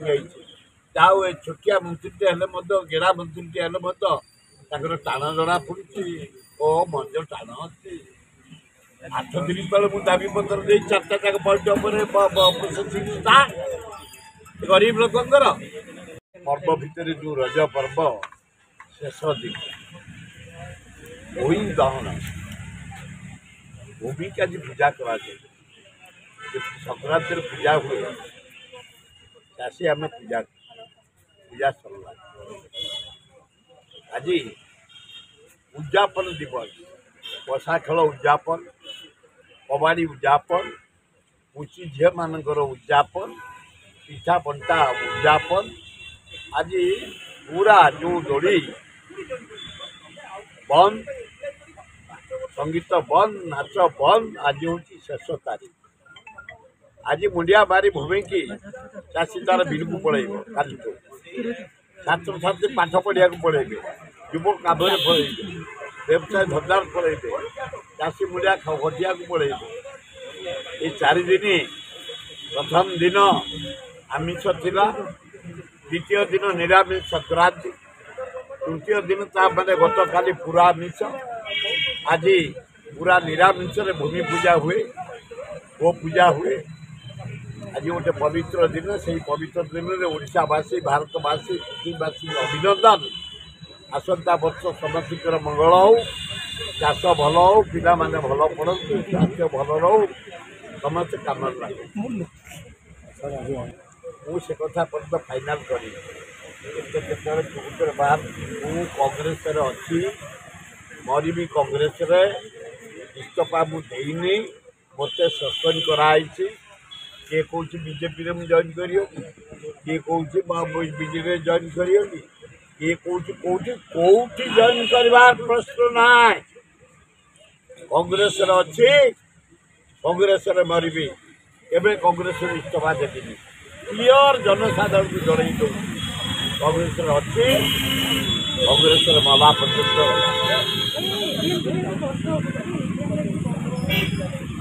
ଯାଇଛି ଯାଉ ଏ ଛୋଟିଆ ମନ୍ତ୍ରୀଟେ ହେଲେ ଗେଡ଼ା ମନ୍ତ୍ରୀଟେ ହେଲେ ତାଙ୍କର ଟାଣ ଜଣା ପଡୁଛି ଓ ମଞ୍ଜ ଟାଣ ଅଛି। 8 ଦିନ ତଳେ ମୁଁ ଦାବି ପତ୍ର ଦେଇ 4ଟା ଯାକ ପଏଣ୍ଟ ଉପରେ ଗରିବ ଲୋକଙ୍କର ପର୍ବ ଭିତରେ ଯୋଉ ରଜ ପର୍ବ ଶେଷ ଦିନ ଭୂଇଁ ଦହନ ଭୂମିକି ଆଜି ପୂଜା କରାଯାଏ। ସଂକ୍ରାନ୍ତିରେ ପୂଜା ହୁଏ ଚାଷୀ ଆମେ ପୂଜା ସରିଲା। ଆଜି ଉଦ୍ଯାପନ ଦିବସ ପଶା ଖେଳ ଉଦ୍ଯାପନ କବାଡ଼ି ଉଦ୍ଯାପନ ପୁଚି ଝିଅମାନଙ୍କର ଉଦ୍ଯାପନ ପିଠା ବଣ୍ଟା ଉଦ୍ଯାପନ ଆଜି ପୁରା ଯେଉଁ ଦୋଳି ବନ୍ଦ ସଙ୍ଗୀତ ବନ୍ଦ ନାଚ ବନ୍ଦ ଆଜି ହେଉଛି ଶେଷ ତାରିଖ। ଆଜି ମୁଣ୍ଡିଆ ମାରି ଭୂମିକି ଚାଷୀ ତାର ବିଲକୁ ପଳେଇବ। କାଲିଠୁ ଛାତ୍ରଛାତ୍ରୀ ପାଠ ପଢ଼ିବାକୁ ପଳେଇବେ, ଯୁବକ କାମରେ ପଳେଇବେ, ବ୍ୟବସାୟ ଧନ୍ଦାର ପଳେଇବେ, ଚାଷୀ ମୁଣ୍ଡିଆ ଖଟିବାକୁ ପଳେଇବେ। ଏ 4 ଦିନ ପ୍ରଥମ ଦିନ ଆମିଷ ଥିଲା, ଦ୍ୱିତୀୟ ଦିନ ନିରାମିଷ ସଂକ୍ରାନ୍ତି, ତୃତୀୟ ଦିନ ତାମାନେ ଗତକାଲି ପୁରା ଆମିଷ, ଆଜି ପୁରା ନିରାମିଷରେ ଭୂମି ପୂଜା ହୁଏ, ଗୋ ପୂଜା ହୁଏ। ଆଜି ଗୋଟେ ପବିତ୍ର ଦିନ, ସେହି ପବିତ୍ର ଦିନରେ ଓଡ଼ିଶାବାସୀ ଭାରତବାସୀ ପୃଥିବୀବାସୀ ଅଭିନନ୍ଦନ। ଆସନ୍ତା ବର୍ଷ ସମସ୍ତଙ୍କର ମଙ୍ଗଳ ହଉ, ଚାଷ ଭଲ ହଉ, ପିଲାମାନେ ଭଲ ପଢ଼ନ୍ତୁ, ସ୍ୱାସ୍ଥ୍ୟ ଭଲ ରହୁ, ସମସ୍ତେ କାମରେ ଲାଗେ। ମୁଁ ସେ କଥା ପର୍ଯ୍ୟନ୍ତ ଫାଇନାଲ କରିବି। କେତେବେଳେ ବାହାର ମୁଁ କଂଗ୍ରେସରେ ଅଛି, ମରିବି କଂଗ୍ରେସରେ, ଇସ୍ତଫା ମୁଁ ଦେଇନି, ମୋତେ ସସ୍ପେଣ୍ଡ କରାହେଇଛି। କିଏ କହୁଛି ବିଜେପିରେ ମୁଁ ଜଏନ୍ କରିବି, କିଏ କହୁଛି ବିଜେପିରେ ଜଏନ୍ କରିବି, କିଏ କହୁଛି କୋଉଠି ଜଏନ୍ କରିବାର ପ୍ରଶ୍ନ ନାହିଁ। କଂଗ୍ରେସରେ ଅଛି, କଂଗ୍ରେସରେ ମରିବି, ଏବେ କଂଗ୍ରେସରେ ଇସ୍ତଫା ଦେବିନି। କ୍ଲିଅର ଜନସାଧାରଣଙ୍କୁ ଜଣାଇ ଦେଉଛି କଂଗ୍ରେସରେ ଅଛି, କଂଗ୍ରେସରେ ମଲା ପର୍ଯ୍ୟନ୍ତ।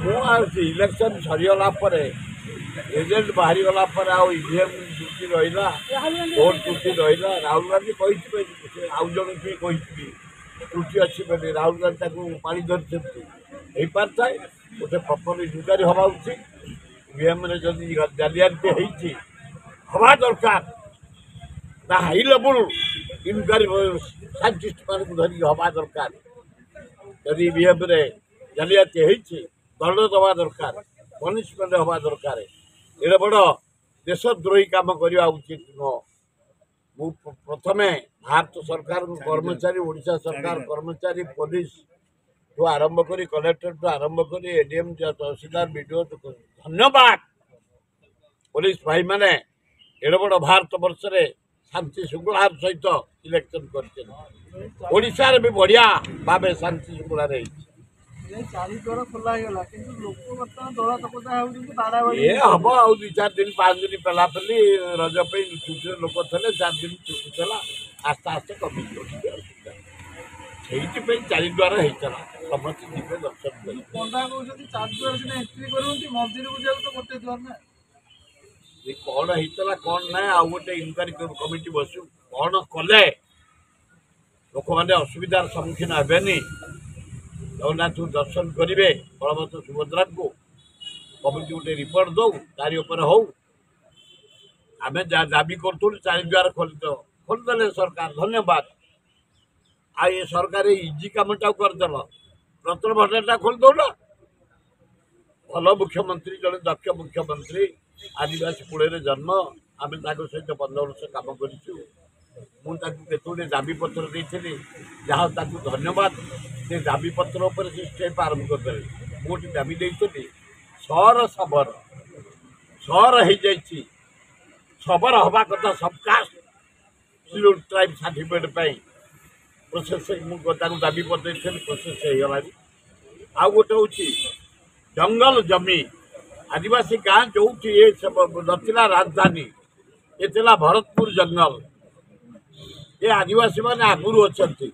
ମୁଁ ଆଉ ଇଲେକ୍ସନ ସରିଗଲା ପରେ ରେଜଲ୍ଟ ବାହାରିଗଲା ପରେ ଆଉ ଇଭିଏମ୍ ତ୍ରୁଟି ରହିଲା, ଭୋଟ ତ୍ରୁଟି ରହିଲା। ରାହୁଲ ଗାନ୍ଧୀ କହିଥିବେ, ଆଉ ଜଣେ କିଏ କହିଥିବି ତ୍ରୁଟି ଅଛି ବୋଲି, ରାହୁଲ ଗାନ୍ଧୀ ତାକୁ ପାଣି ଧରିଛନ୍ତି। ହେଇପାରିଥାଏ ଗୋଟେ ପ୍ରପର ଇନକ୍ୱାରି ହେବା ଉଚିତ। ଇଭିଏମ୍ରେ ଯଦି ଜାଲିଆତି ହେଇଛି ହେବା ଦରକାର, ତା ହାଇ ଲେବୁଲ ଇନକ୍ୱାରି ସାଇଣ୍ଟିଷ୍ଟମାନଙ୍କୁ ଧରିକି ହେବା ଦରକାର। ଯଦି ଇଭିଏମ୍ରେ ଜାଲିଆତି ହେଇଛି ଦଣ୍ଡ ଦେବା ଦରକାର, ପନିଶମେଣ୍ଟ ହେବା ଦରକାର। ଏଡ଼େ ବଡ଼ ଦେଶଦ୍ରୋହୀ କାମ କରିବା ଉଚିତ ନୁହଁ। ମୁଁ ପ୍ରଥମେ ଭାରତ ସରକାରଙ୍କ କର୍ମଚାରୀ, ଓଡ଼ିଶା ସରକାର କର୍ମଚାରୀ, ପୋଲିସଠୁ ଆରମ୍ଭ କରି କଲେକ୍ଟରଠୁ ଆରମ୍ଭ କରି ଏଡିଏମ୍, ତହସିଲଦାର, ବିଡିଓ ଧନ୍ୟବାଦ। ପୋଲିସ ଭାଇମାନେ ଏଡ଼େ ବଡ଼ ଭାରତ ବର୍ଷରେ ଶାନ୍ତି ଶୃଙ୍ଖଳାର ସହିତ ଇଲେକ୍ସନ କରିଛନ୍ତି। ଓଡ଼ିଶାରେ ବି ବଢ଼ିଆ ଭାବେ ଶାନ୍ତି ଶୃଙ୍ଖଳାରେ ହେଇଛି। ଏ ହବ ଆଉ 2-4 ଦିନ 5 ଦିନ ପେଲାପେଲି ରଜ ପାଇଁ ଛୁଟିରେ ଲୋକ ଥିଲେ, 4 ଦିନ ଛୁଟି ଥିଲା, ଆସ୍ତେ ଆସ୍ତେ କମିଯିବ। ସେଇଥିପାଇଁ 4 ଦ୍ୱାର ହେଇଥିଲା, ସମସ୍ତେ ଯିବେ ଦର୍ଶନ କରି। କ'ଣ ହେଇଥିଲା କ'ଣ ନାହିଁ ଆଉ ଗୋଟେ ଇନକ୍ୱାରି କମିଟି ବସୁ, କ'ଣ କଲେ ଲୋକମାନେ ଅସୁବିଧାର ସମ୍ମୁଖୀନ ହେବେନି, ଜଗନ୍ନାଥଙ୍କୁ ଦର୍ଶନ କରିବେ, ବଳଭଦ୍ର ସୁଭଦ୍ରାଙ୍କୁ। କମିଟି ଗୋଟେ ରିପୋର୍ଟ ଦଉ, ତାରି ଉପରେ ହଉ। ଆମେ ଯାହା ଦାବି କରୁଥିଲୁ 4 ଦ୍ୱାର ଖୋଲିଦେଲେ ସରକାର, ଧନ୍ୟବାଦ। ଆଉ ଏ ସରକାର ଇଜି କାମଟାକୁ କରିଦେଲ, ରତ୍ନ ଭଣ୍ଡାରଟା ଖୋଲିଦଉନ। ଭଲ ମୁଖ୍ୟମନ୍ତ୍ରୀ, ଜଣେ ଦକ୍ଷ ମୁଖ୍ୟମନ୍ତ୍ରୀ, ଆଦିବାସୀ କୂଳରେ ଜନ୍ମ, ଆମେ ତାଙ୍କ ସହିତ 15 ବର୍ଷ କାମ କରିଛୁ। ମୁଁ ତାକୁ କେତେଗୁଡ଼ିଏ ଦାବିପତ୍ର ଦେଇଥିଲି, ଯାହା ତାକୁ ଧନ୍ୟବାଦ। ସେ ଦାବିପତ୍ର ଉପରେ ସେ ଷ୍ଟେପ୍ ଆରମ୍ଭ କରିଦେଲେ। ମୁଁ ଗୋଟେ ଦାବି ଦେଇଥିଲି, ସହର ହେଇଯାଇଛି, ସବର ହେବା କଥା ସବକାଷ୍ଟ ସିଡ୍ୟୁଲ୍ ଟ୍ରାଇବ୍ ସାର୍ଟିଫିକେଟ୍ ପାଇଁ ପ୍ରୋସେସ୍, ମୁଁ ତାକୁ ଦାବି କରିଦେଇଥିଲି, ପ୍ରୋସେସ୍ ହେଇଗଲାଣି। ଆଉ ଗୋଟେ ହେଉଛି ଜଙ୍ଗଲ ଜମି, ଆଦିବାସୀ ଗାଁ ଯେଉଁଠି ଏ ନଥିଲା ରାଜଧାନୀ, ଏ ଥିଲା ଭରତପୁର ଜଙ୍ଗଲ। ଏ ଆଦିବାସୀମାନେ ଆଗରୁ ଅଛନ୍ତି,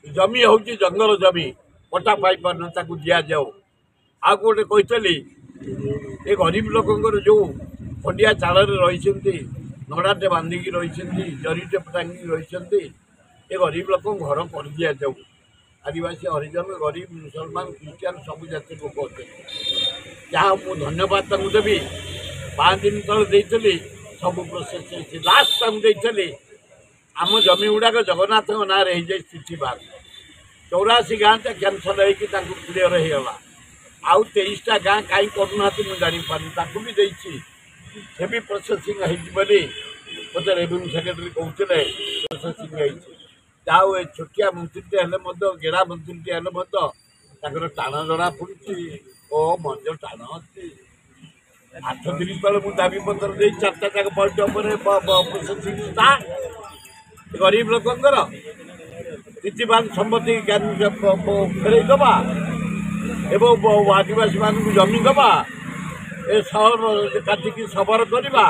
ଜମି ହେଉଛି ଜଙ୍ଗଲ ଜମି, ପଟା ପାଇପାରୁନ, ତାକୁ ଦିଆଯାଉ। ଆଉ ଗୋଟେ କହିଥିଲି, ଏ ଗରିବ ଲୋକଙ୍କର ଯେଉଁ ଖଣ୍ଡିଆ ଚାଳରେ ରହିଛନ୍ତି, ନଡ଼ାଟେ ବାନ୍ଧିକି ରହିଛନ୍ତି, ଜରିଟେ ଟାଙ୍ଗିକି ରହିଛନ୍ତି। ଏ ଗରିବ ଲୋକଙ୍କୁ ଘର କରିଦିଆଯାଉ। ଆଦିବାସୀ, ହରିଜନ, ଗରିବ, ମୁସଲମାନ, ଖ୍ରୀଷ୍ଟିଆନ ସବୁ ଜାତି ଲୋକ ଅଛନ୍ତି। ଯାହା ମୁଁ ଧନ୍ୟବାଦ ତାଙ୍କୁ ଦେବି। 5 ଦିନ ତଳେ ଦେଇଥିଲି, ସବୁ ପ୍ରୋସେସ୍ ହେଇଛି। ଲାଷ୍ଟ ତାଙ୍କୁ ଦେଇଥିଲି ଆମ ଜମି ଗୁଡ଼ାକ ଜଗନ୍ନାଥଙ୍କ ନାଁରେ ହେଇଯାଇ ସ୍ଥିତି ବାହାର 84 ଗାଁଟା କ୍ୟାନସଲ୍ ହେଇକି ତାଙ୍କୁ କ୍ଲିୟର ହେଇଗଲା। ଆଉ 23ଟା ଗାଁ କାହିଁ କରୁନାହାନ୍ତି ମୁଁ ଜାଣିପାରୁନି। ତାକୁ ବି ଦେଇଛି, ସେ ବି ପ୍ରୋସେସିଂ ହେଇଛି ବୋଲି ମୋତେ ରେଭିନ୍ୟୁ ସେକ୍ରେଟାରୀ କହୁଥିଲେ ପ୍ରୋସେସିଂ ହେଇଛି। ଯାହା ହଉ ଏ ଛୋଟିଆ ମନ୍ତ୍ରୀଟେ ହେଲେ ମଧ୍ୟ, ଗେଡ଼ା ମନ୍ତ୍ରୀଟେ ହେଲେ ମଧ୍ୟ ତାଙ୍କର ଟାଣ ଜଣା ପଡ଼ୁଛି। ଓ ମଞ୍ଜ ଟାଣ ଅଛି। 8 ଦିନ ତଳେ ମୁଁ ଦାବିପତ୍ର ଦେଇ 4ଟା ଯାକ ପଏଣ୍ଟ ଉପରେ ପ୍ରୋସେସିଂ ଷ୍ଟାର୍ଟ। ଗରିବ ଲୋକଙ୍କର ସ୍ଥିତିବାନ ସମ୍ପତ୍ତି ଫେରେଇ ଦେବା ଏବଂ ଆଦିବାସୀମାନଙ୍କୁ ଜମି ଦେବା, ଏ ସହର କାଟିକି ସବର କରିବା।